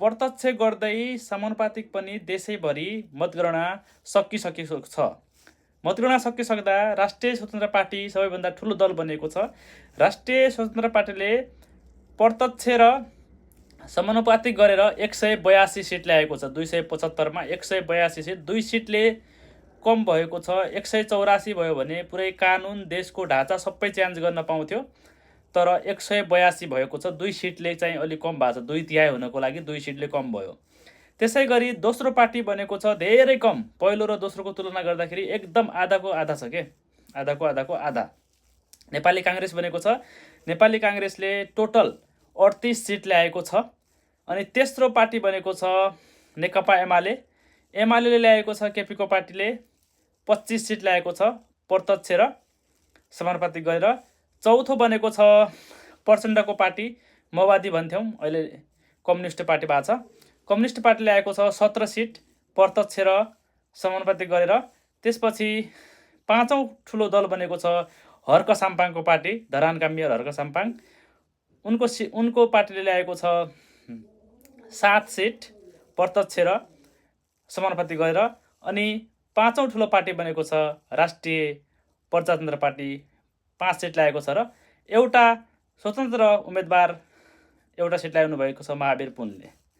प्रत्यक्ष गर्दै समानुपातिक पनि देशैभरि मतगणना सकिसकेको छ। मतगणना सकिसक्दा राष्ट्रिय स्वतन्त्र पार्टी सबैभन्दा ठुलो दल बनेको छ। राष्ट्रिय स्वतन्त्र पार्टीले प्रत्यक्ष र समानुपातिक गरेर 182 सिट ल्याएको छ। 275 मा 182 सिट, 2 सिटले कम भएको छ। 184 भयो भने पुरै कानुन देशको ढाँचा सबै चेन्ज गर्न पाउँथ्यो, तर 182 भएको छ। 2 सिटले चाहिँ अलिक कम भएको छ। 2/3 हुनको लागि 2 सिटले कम भयो। त्यसै गरी दोस्रो पार्टी बनेको छ धेरै कम, पहिलो र दोस्रोको तुलना गर्दाखेरि एकदम आधाको आधा छ के, आधाको आधा। नेपाली काङ्ग्रेस बनेको छ। नेपाली काङ्ग्रेसले टोटल 38 सिट ल्याएको छ। अनि तेस्रो पार्टी बनेको छ नेकपा एमाले। एमाले ल्याएको छ, केपीको पार्टीले 25 सिट ल्याएको छ प्रत्यक्ष र समानुपातिक गरेर। चौथो बनेको छ प्रचण्डको पार्टी, माओवादी भन्थ्यौँ, अहिले कम्युनिस्ट पार्टी भएको छ। कम्युनिस्ट पार्टी ल्याएको छ 17 सिट प्रत्यक्ष र समानुपातिक गरेर। त्यसपछि पाँचौँ ठुलो दल बनेको छ हर्क साम्पाङको पार्टी, धरानका मेयर हर्क साम्पाङ। उनको पार्टीले ल्याएको छ 7 सिट प्रत्यक्ष र समानुपातिक गरेर। अनि पाँचौँ ठुलो पार्टी बनेको छ राष्ट्रिय प्रजातन्त्र पार्टी, 5 सिट ल्याएको छ र एउटा स्वतन्त्र उम्मेदवार एउटा सिट ल्याउनु भएको छ महावीर पुनले।